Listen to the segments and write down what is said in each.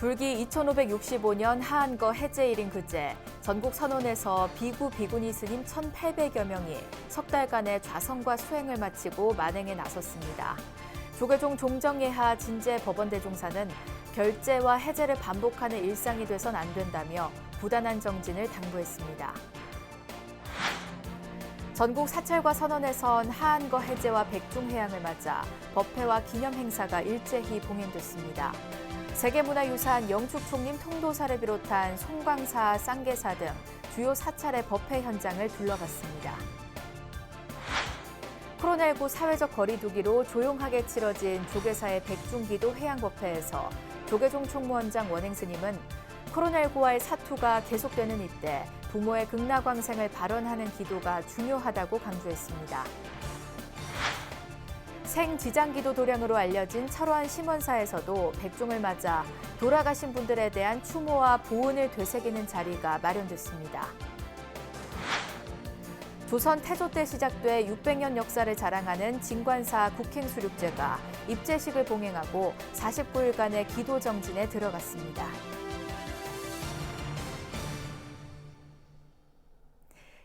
불기 2565년 하한거 해제일인 그제 전국 선원에서 비구 비구니 스님 1,800여 명이 석 달간의 좌성과 수행을 마치고 만행에 나섰습니다. 조계종 종정예하 진제 법원대종사는 결제와 해제를 반복하는 일상이 돼선 안 된다며 부단한 정진을 당부했습니다. 전국 사찰과 선원에선 하한거 해제와 백중해양을 맞아 법회와 기념 행사가 일제히 봉행됐습니다. 세계문화유산 영축총림 통도사를 비롯한 송광사, 쌍계사 등 주요 사찰의 법회 현장을 둘러봤습니다. 코로나19 사회적 거리두기로 조용하게 치러진 조계사의 백중기도 해양법회에서 조계종 총무원장 원행스님은 코로나19와의 사투가 계속되는 이때 부모의 극락왕생을 발언하는 기도가 중요하다고 강조했습니다. 생지장기도 도량으로 알려진 철원 심원사에서도 백중을 맞아 돌아가신 분들에 대한 추모와 보은을 되새기는 자리가 마련됐습니다. 조선 태조 때 시작돼 600년 역사를 자랑하는 진관사 국행수륙제가 입제식을 봉행하고 49일간의 기도 정진에 들어갔습니다.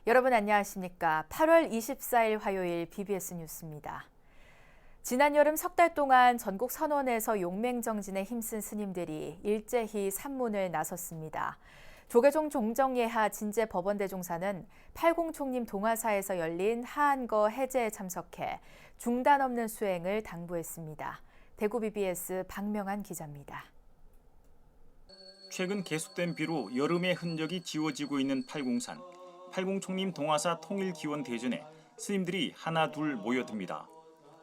여러분 안녕하십니까? 8월 24일 화요일 BBS 뉴스입니다. 지난 여름 석 달 동안 전국 선원에서 용맹정진에 힘쓴 스님들이 일제히 산문을 나섰습니다. 조계종 종정예하 진제 법원대종사는 팔공총림 동화사에서 열린 하한거 해제에 참석해 중단 없는 수행을 당부했습니다. 대구 BBS 박명한 기자입니다. 최근 계속된 비로 여름의 흔적이 지워지고 있는 팔공산. 팔공총림 동화사 통일기원 대전에 스님들이 하나 둘 모여듭니다.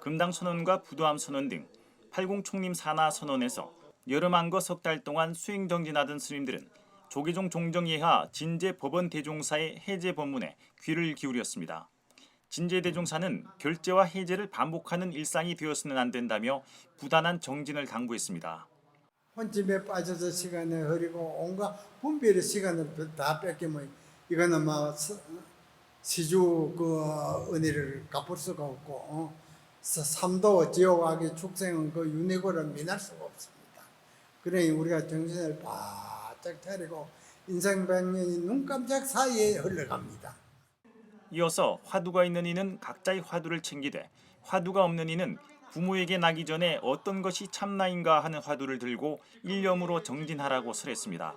금당 선원과 부도암 선원 등 팔공총림 산하 선원에서 여름 한거 석 달 동안 수행 정진하던 스님들은 조계종 종정예하 진제 법원 대종사의 해제 법문에 귀를 기울였습니다. 진제 대종사는 결제와 해제를 반복하는 일상이 되어서는 안 된다며 부단한 정진을 당부했습니다. 혼집에 빠져서 시간을 흐리고 온갖 분별의 시간을 다 뺏기면 이거는 막 시주 그 은혜를 갚을 수가 없고 삼도 지옥악의 축생은 그 윤회고를 면할 수가 없습니다. 그러니 우리가 정신을 바짝 차리고 인생 100년이 눈깜짝 사이에 흘러갑니다. 이어서 화두가 있는 이는 각자의 화두를 챙기되 화두가 없는 이는 부모에게 나기 전에 어떤 것이 참나인가 하는 화두를 들고 일념으로 정진하라고 설했습니다.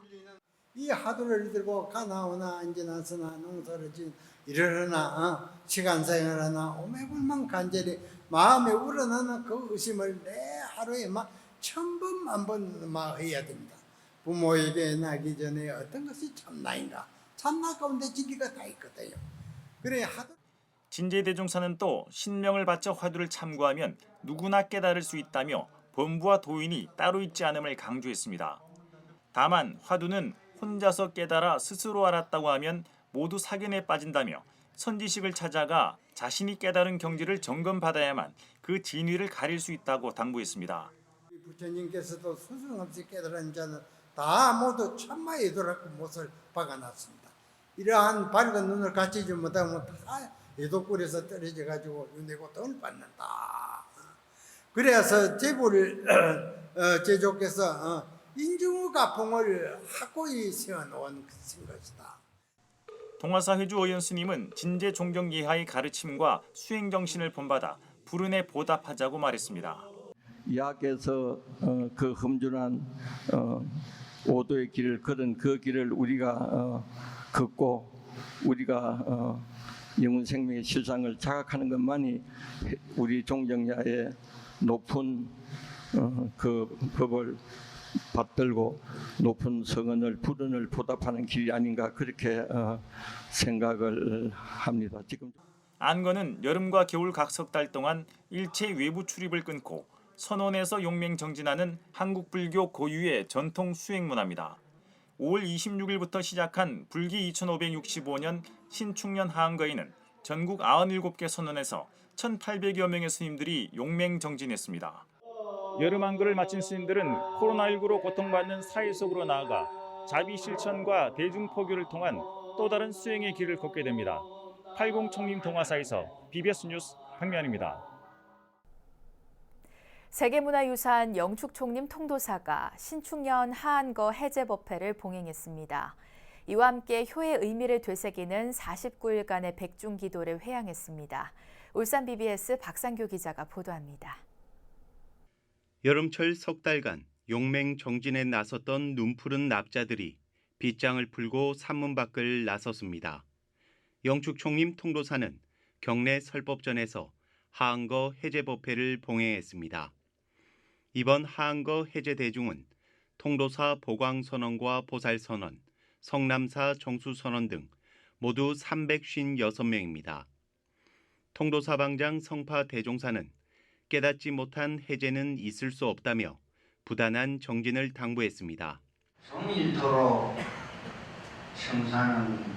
이 화두를 들고 가나오나 안지나서나 농사를 지은 이러나 시간생활하나 오매불망 간절히 마음에 우러나는 그 의심을 내 하루에 막 1000번 만번 막 해야 됩니다. 부모에게 나기 전에 어떤 것이 참나인가? 참나 가운데 진리가 다 있거든요. 그래 진제대종사는 또 신명을 바쳐 화두를 참고하면 누구나 깨달을 수 있다며 범부와 도인이 따로 있지 않음을 강조했습니다. 다만 화두는 혼자서 깨달아 스스로 알았다고 하면 모두 사견에 빠진다며 선지식을 찾아가 자신이 깨달은 경지를 점검받아야만 그 진위를 가릴 수 있다고 당부했습니다. 부처님께서도 스승없이 깨달은 자는 다 모두 참마에 이르라고 못을 박아놨습니다. 이러한 밝은 눈을 갖추지 못하면 다 예독불에서 떨어져 가지고 윤회고 돈을 받는다. 그래서 제부를 제조께서 인중가봉을 확고히 세워놓은 것이다. 동화사 회주 어연 스님은 진제 종정예하의 가르침과 수행 정신을 본받아 불운에 보답하자고 말했습니다. 야께서 그 험준한 오도의 길을 걸은 그 길을 우리가 걷고 우리가 영혼 생명의 실상을 자각하는 것만이 우리 종정야의 높은 그 법을 받들고 높은 성언을 불운을 보답하는 길이 아닌가 그렇게 생각을 합니다. 지금 안건은 여름과 겨울 각 석 달 동안 일체 외부 출입을 끊고 선원에서 용맹 정진하는 한국 불교 고유의 전통 수행 문화입니다. 5월 26일부터 시작한 불기 2565년 신축년 하한거에는 전국 97개 선원에서 1,800여 명의 스님들이 용맹 정진했습니다. 여름 한거를 마친 스님들은 코로나19로 고통받는 사회 속으로 나아가 자비 실천과 대중포교를 통한 또 다른 수행의 길을 걷게 됩니다. 팔공총림 동화사에서 BBS 뉴스 박명환입니다. 세계문화유산 영축총림 통도사가 신축년 하안거 해제법회를 봉행했습니다. 이와 함께 효의 의미를 되새기는 49일간의 백중기도를 회양했습니다. 울산 BBS 박상규 기자가 보도합니다. 여름철 석 달간 용맹 정진에 나섰던 눈푸른 납자들이 빗장을 풀고 산문 밖을 나섰습니다. 영축총림 통도사는 경내 설법전에서 하안거 해제법회를 봉행했습니다. 이번 하안거 해제 대중은 통도사 보광선언과 보살선언, 성남사 정수선언 등 모두 356명입니다. 통도사 방장 성파 대종사는 깨닫지 못한 해제는 있을 수 없다며 부단한 정진을 당부했습니다. 성일토록 청사는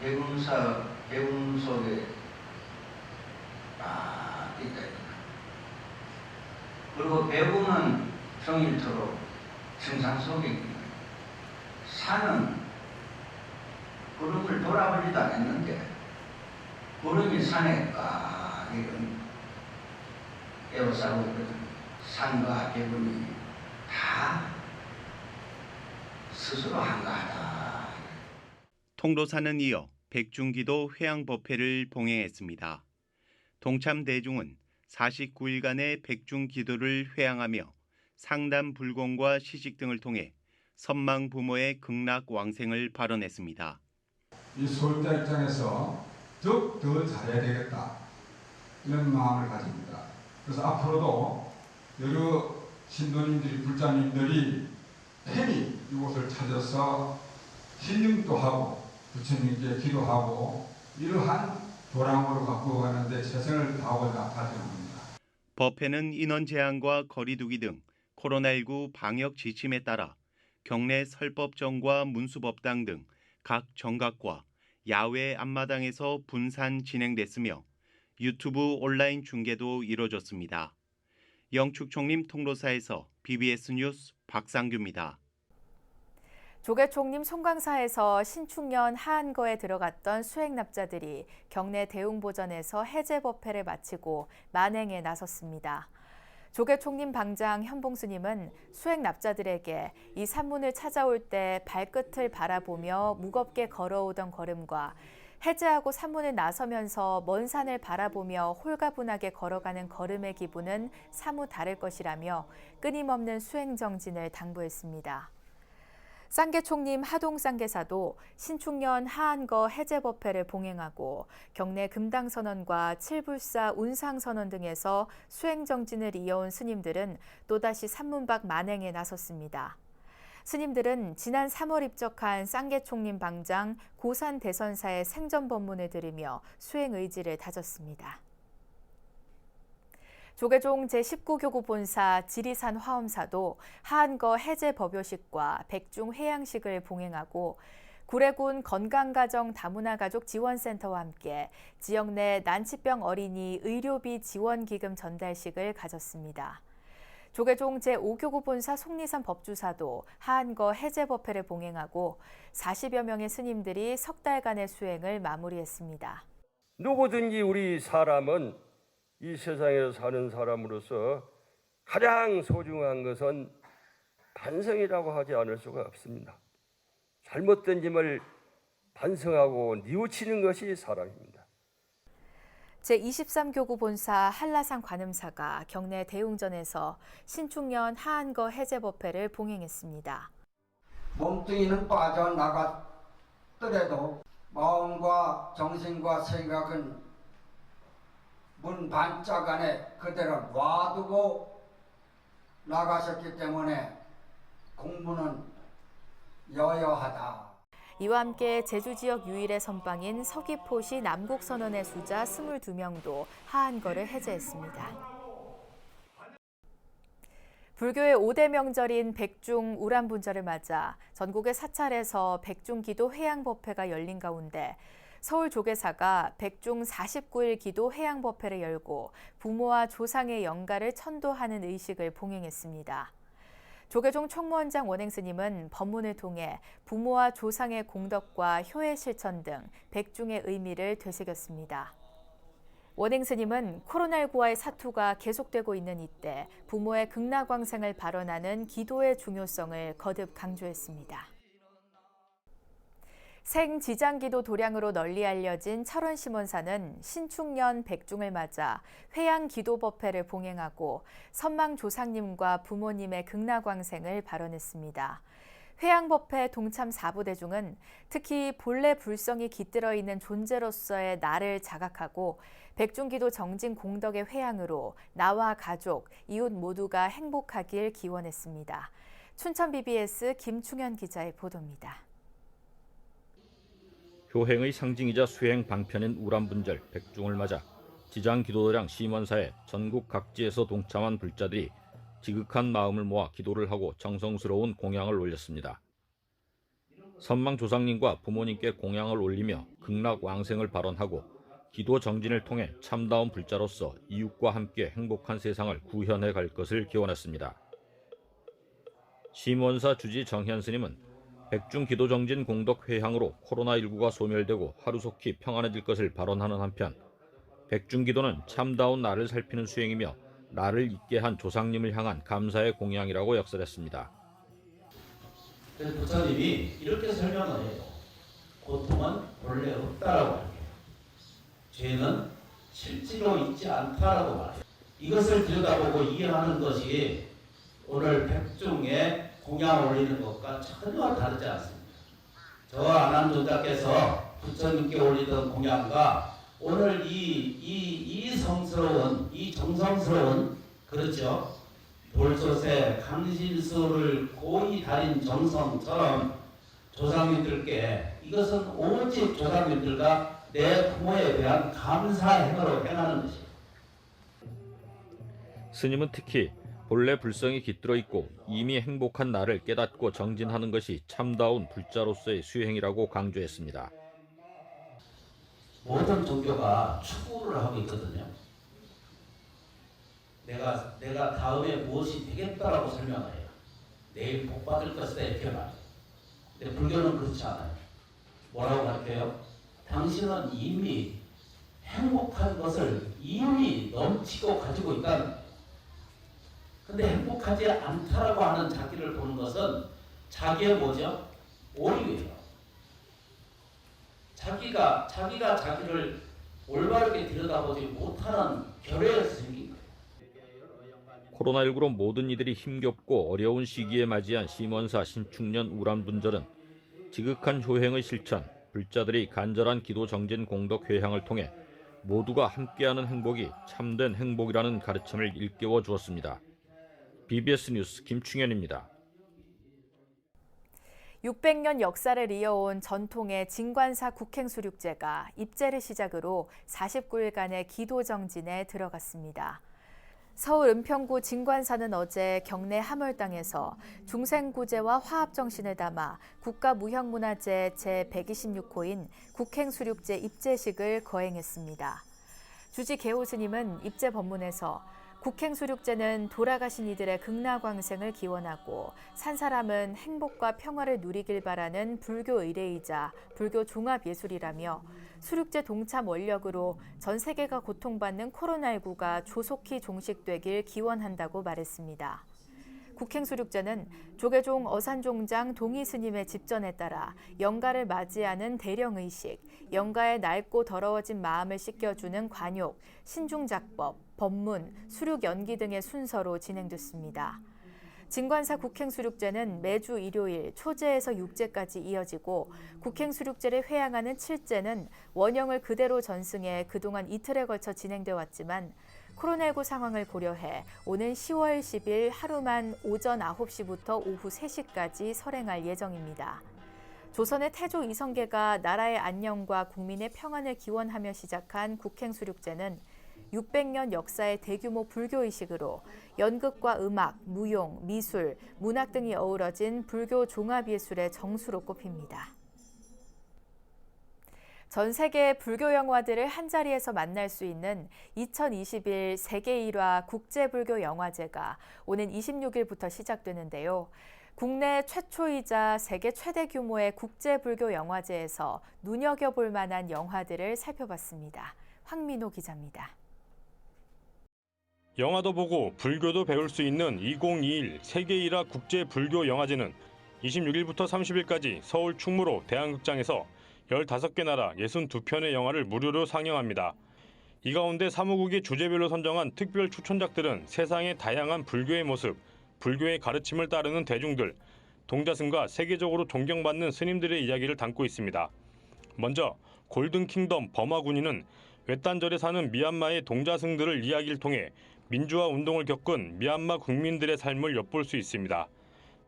배움 속에 있다. 그리고 배움은 성일토록 청산 속에 있다. 산은 구름을 돌아보지도 않았는데 구름이 산에 에워싸고 있거든. 산과 배움이 다 스스로 한가하다. 통도사는 이어 백중기도 회양법회를 봉행했습니다. 동참 대중은 49일간의 백중기도를 회양하며 상담 불공과 시식 등을 통해 선망 부모의 극락 왕생을 발언했습니다. 이 수월자 입장에서 더 잘해야 되겠다 이런 마음을 가집니다. 그래서 앞으로도 여러 신도님들이 불자님들이 편히 이곳을 찾아서 힐링도 하고 부처님께 기도하고 이러한 도량으로 갖고 가는데 최선을 다하고자 다짐합니다. 법회는 인원 제한과 거리 두기 등 코로나19 방역 지침에 따라 경내 설법정과 문수법당 등 각 정각과 야외 앞마당에서 분산 진행됐으며 유튜브 온라인 중계도 이뤄졌습니다. 영축총림 통도사에서 BBS 뉴스 박상규입니다. 조계총림 송광사에서 신축년 하안거에 들어갔던 수행납자들이 경내 대웅보전에서 해제법회를 마치고 만행에 나섰습니다. 조계총림 방장 현봉스님은 수행납자들에게 이 산문을 찾아올 때 발끝을 바라보며 무겁게 걸어오던 걸음과 해제하고 산문을 나서면서 먼 산을 바라보며 홀가분하게 걸어가는 걸음의 기분은 사뭇 다를 것이라며 끊임없는 수행정진을 당부했습니다. 쌍계총림 하동쌍계사도 신축년 하안거 해제법회를 봉행하고 경내 금당선언과 칠불사 운상선언 등에서 수행정진을 이어온 스님들은 또다시 산문박 만행에 나섰습니다. 스님들은 지난 3월 입적한 쌍계총림 방장 고산대선사의 생전법문을 들으며 수행 의지를 다졌습니다. 조계종 제19교구 본사 지리산 화엄사도 하안거 해제 법요식과 백중 회양식을 봉행하고 구례군 건강가정 다문화가족 지원센터와 함께 지역 내 난치병 어린이 의료비 지원기금 전달식을 가졌습니다. 조계종 제5교구 본사 속리산 법주사도 하안거 해제 법회를 봉행하고 40여 명의 스님들이 석 달간의 수행을 마무리했습니다. 누구든지 우리 사람은 이 세상에서 사는 사람으로서 가장 소중한 것은 반성이라고 하지 않을 수가 없습니다. 잘못된 점을 반성하고 뉘우치는 것이 사람입니다. 제23교구 본사 한라산 관음사가 경내 대웅전에서 신축년 하안거 해제 법회를 봉행했습니다. 몸뚱이는 빠져나갔더라도 마음과 정신과 생각은 문 반짝 안에 그대로 놔두고 나가셨기 때문에 공부는 여여하다. 이와 함께 제주 지역 유일의 선방인 서귀포시 남곡선언의 수자 22명도 하안거를 해제했습니다. 불교의 5대 명절인 백중 우람분절을 맞아 전국의 사찰에서 백중기도 회양법회가 열린 가운데 서울 조계사가 백중 49일 기도 회양법회를 열고 부모와 조상의 영가를 천도하는 의식을 봉행했습니다. 조계종 총무원장 원행스님은 법문을 통해 부모와 조상의 공덕과 효의 실천 등 백중의 의미를 되새겼습니다. 원행 스님은 코로나19와의 사투가 계속되고 있는 이때 부모의 극락왕생을 발언하는 기도의 중요성을 거듭 강조했습니다. 생지장기도 도량으로 널리 알려진 철원 심원사는 신축년 백중을 맞아 회양기도법회를 봉행하고 선망조상님과 부모님의 극락왕생을 발언했습니다. 회양법회 동참 4부대중은 특히 본래 불성이 깃들어 있는 존재로서의 나를 자각하고 백중기도 정진 공덕의 회양으로 나와 가족, 이웃 모두가 행복하길 기원했습니다. 춘천 BBS 김충현 기자의 보도입니다. 효행의 상징이자 수행 방편인 우람분절 백중을 맞아 지장기도도량 심원사에 전국 각지에서 동참한 불자들이 지극한 마음을 모아 기도를 하고 정성스러운 공양을 올렸습니다. 선망조상님과 부모님께 공양을 올리며 극락왕생을 발언하고 기도 정진을 통해 참다운 불자로서 이웃과 함께 행복한 세상을 구현해 갈 것을 기원했습니다. 심원사 주지 정현 스님은 백중 기도 정진 공덕 회향으로 코로나19가 소멸되고 하루속히 평안해질 것을 발언하는 한편 백중 기도는 참다운 나를 살피는 수행이며 나를 있게 한 조상님을 향한 감사의 공양이라고 역설했습니다. 그래서 부처님이 이렇게 설명을 해요. 고통은 본래 없다라고 말해요. 죄는 실제로 있지 않다라고 말해요. 이것을 들여다보고 이해하는 것이 오늘 백중에 공양 올리는 것과 전혀 다르지 않습니다. 저 안한존자께서 부처님께 올리던 공양과 오늘 이 성스러운, 이 정성스러운, 그렇죠? 돌솥에 강신수를 고이 달인 정성처럼 조상님들께 이것은 오직 조상님들과 내 부모에 대한 감사 행으로 행하는 것이에요. 스님은 특히 본래 불성이 깃들어 있고 이미 행복한 나를 깨닫고 정진하는 것이 참다운 불자로서의 수행이라고 강조했습니다. 모든 종교가 추구를 하고 있거든요. 내가 다음에 무엇이 되겠다라고 설명을 해요. 내일 복 받을 것이다 이렇게 말해요. 근데 불교는 그렇지 않아요. 뭐라고 가르쳐요? 당신은 이미 행복한 것을 이미 넘치고 가지고 있다는 거예요. 근데 행복하지 않다라고 하는 자기를 보는 것은 자기의 뭐죠? 오류예요. 자기가 자기를 올바르게 들여다보지 못하는 결여에서 생긴 거예요. 코로나19로 모든 이들이 힘겹고 어려운 시기에 맞이한 심원사 신축년 우람분절은 지극한 효행의 실천, 불자들이 간절한 기도 정진 공덕 회향을 통해 모두가 함께하는 행복이 참된 행복이라는 가르침을 일깨워 주었습니다. BBS 뉴스 김충현입니다. 600년 역사를 이어온 전통의 진관사 국행수륙제가 입제를 시작으로 49일간의 기도 정진에 들어갔습니다. 서울 은평구 진관사는 어제 경내 함월당에서 중생구제와 화합정신을 담아 국가무형문화재 제126호인 국행수륙제 입제식을 거행했습니다. 주지 개호 스님은 입제 법문에서 국행수륙제는 돌아가신 이들의 극락왕생을 기원하고 산 사람은 행복과 평화를 누리길 바라는 불교 의례이자 불교 종합예술이라며 수륙제 동참 원력으로 전 세계가 고통받는 코로나19가 조속히 종식되길 기원한다고 말했습니다. 국행수륙제는 조계종 어산종장 동의스님의 집전에 따라 영가를 맞이하는 대령의식, 영가의 낡고 더러워진 마음을 씻겨주는 관욕, 신중작법, 법문, 수륙연기 등의 순서로 진행됐습니다. 진관사 국행수륙제는 매주 일요일 초제에서 육제까지 이어지고 국행수륙제를 회양하는 칠제는 원형을 그대로 전승해 그동안 이틀에 걸쳐 진행돼 왔지만 코로나19 상황을 고려해 오는 10월 10일 하루만 오전 9시부터 오후 3시까지 설행할 예정입니다. 조선의 태조 이성계가 나라의 안녕과 국민의 평안을 기원하며 시작한 국행수륙제는 600년 역사의 대규모 불교의식으로 연극과 음악, 무용, 미술, 문학 등이 어우러진 불교 종합예술의 정수로 꼽힙니다. 전 세계 불교 영화들을 한자리에서 만날 수 있는 2021 세계 1화 국제불교 영화제가 오는 26일부터 시작되는데요. 국내 최초이자 세계 최대 규모의 국제불교 영화제에서 눈여겨볼 만한 영화들을 살펴봤습니다. 황민호 기자입니다. 영화도 보고 불교도 배울 수 있는 2021 세계 1화 국제 불교 영화제는 26일부터 30일까지 서울 충무로 대한극장에서 15개 나라 62편의 영화를 무료로 상영합니다. 이 가운데 사무국이 주제별로 선정한 특별 추천작들은 세상의 다양한 불교의 모습, 불교의 가르침을 따르는 대중들, 동자승과 세계적으로 존경받는 스님들의 이야기를 담고 있습니다. 먼저 골든 킹덤 버마군인은 외딴절에 사는 미얀마의 동자승들을 이야기를 통해 민주화 운동을 겪은 미얀마 국민들의 삶을 엿볼 수 있습니다.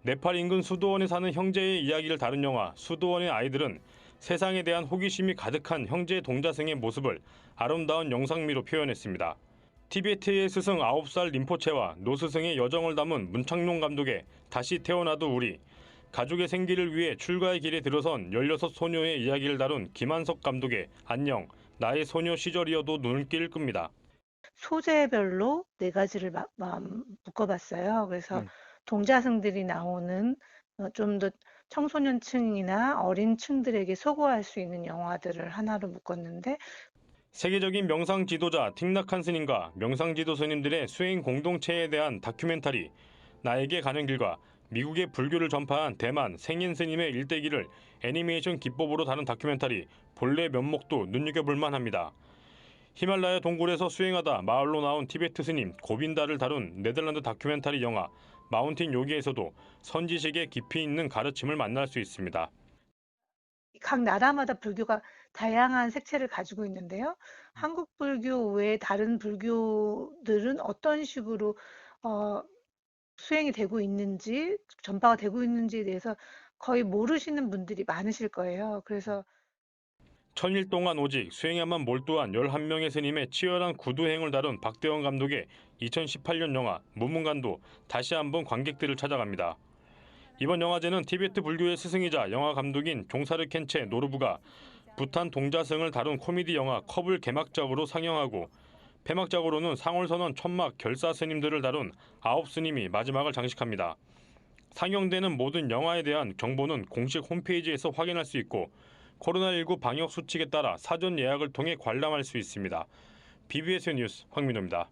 네팔 인근 수도원에 사는 형제의 이야기를 다룬 영화 수도원의 아이들은 세상에 대한 호기심이 가득한 형제 동자승의 모습을 아름다운 영상미로 표현했습니다. 티베트의 스승 9살 림포체와 노스승의 여정을 담은 문창룡 감독의 다시 태어나도 우리, 가족의 생기를 위해 출가의 길에 들어선 16 소녀의 이야기를 다룬 김한석 감독의 안녕, 나의 소녀 시절이어도 눈길을 끕니다. 소재별로 4가지를 묶어봤어요. 그래서 동자승들이 나오는 좀 더 청소년층이나 어린 층들에게 소구할 수 있는 영화들을 하나로 묶었는데, 세계적인 명상 지도자 틱낙한 스님과 명상 지도 스님들의 수행 공동체에 대한 다큐멘터리 나에게 가는 길과 미국의 불교를 전파한 대만 생인 스님의 일대기를 애니메이션 기법으로 다룬 다큐멘터리 본래 면목도 눈여겨볼 만합니다. 히말라야 동굴에서 수행하다 마을로 나온 티베트 스님 고빈다를 다룬 네덜란드 다큐멘터리 영화 마운틴 요기에서도 선지식의 깊이 있는 가르침을 만날 수 있습니다. 각 나라마다 불교가 다양한 색채를 가지고 있는데요. 한국 불교 외에 다른 불교들은 어떤 식으로 수행이 되고 있는지, 전파가 되고 있는지에 대해서 거의 모르시는 분들이 많으실 거예요. 그래서 1000일 동안 오직 수행에만 몰두한 11명의 스님의 치열한 구두행을 다룬 박대원 감독의 2018년 영화 무문관도 다시 한번 관객들을 찾아갑니다. 이번 영화제는 티베트 불교의 스승이자 영화 감독인 종사르 켄체 노르부가 부탄 동자승을 다룬 코미디 영화 컵을 개막작으로 상영하고 폐막작으로는 상월선원 천막 결사 스님들을 다룬 9스님이 마지막을 장식합니다. 상영되는 모든 영화에 대한 정보는 공식 홈페이지에서 확인할 수 있고 코로나19 방역 수칙에 따라 사전 예약을 통해 관람할 수 있습니다. BBS 뉴스 황민호입니다.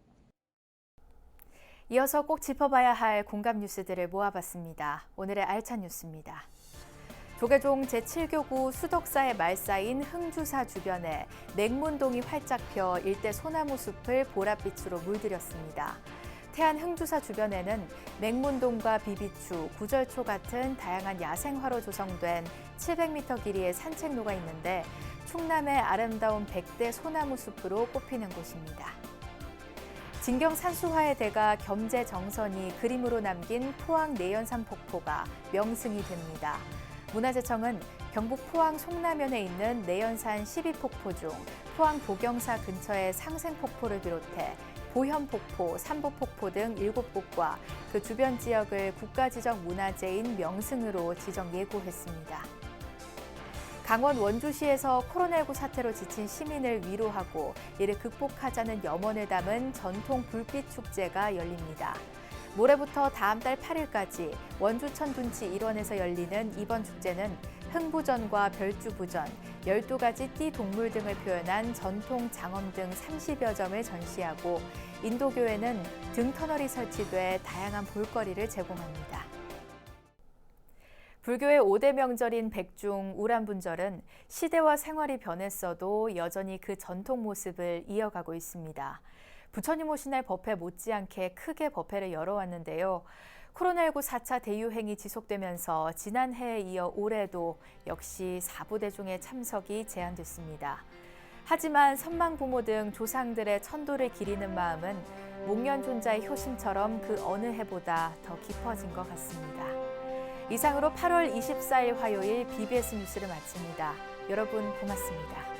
이어서 꼭 짚어봐야 할 공감 뉴스들을 모아봤습니다. 오늘의 알찬 뉴스입니다. 조계종 제7교구 수덕사의 말사인 흥주사 주변에 맹문동이 활짝 펴 일대 소나무 숲을 보랏빛으로 물들였습니다. 태안 흥주사 주변에는 맹문동과 비비추, 구절초 같은 다양한 야생화로 조성된 700m 길이의 산책로가 있는데 충남의 아름다운 100대 소나무 숲으로 꼽히는 곳입니다. 진경 산수화의 대가 겸재정선이 그림으로 남긴 포항 내연산 폭포가 명승이 됩니다. 문화재청은 경북 포항 송남면에 있는 내연산 12폭포 중 포항 보경사 근처의 상생폭포를 비롯해 보현폭포, 삼보폭포 등 7곳과 그 주변 지역을 국가지적 문화재인 명승으로 지정 예고했습니다. 강원 원주시에서 코로나19 사태로 지친 시민을 위로하고 이를 극복하자는 염원을 담은 전통 불빛 축제가 열립니다. 모레부터 다음 달 8일까지 원주천 둔치 일원에서 열리는 이번 축제는 흥부전과 별주부전, 12가지 띠 동물 등을 표현한 전통 장엄 등 30여 점을 전시하고 인도교에는 등 터널이 설치돼 다양한 볼거리를 제공합니다. 불교의 5대 명절인 백중 우람분절은 시대와 생활이 변했어도 여전히 그 전통 모습을 이어가고 있습니다. 부처님 오신 날 법회 못지않게 크게 법회를 열어왔는데요. 코로나19 4차 대유행이 지속되면서 지난해에 이어 올해도 역시 4부대중의 참석이 제한됐습니다. 하지만 선망부모 등 조상들의 천도를 기리는 마음은 목련존자의 효심처럼 그 어느 해보다 더 깊어진 것 같습니다. 이상으로 8월 24일 화요일 BBS 뉴스를 마칩니다. 여러분 고맙습니다.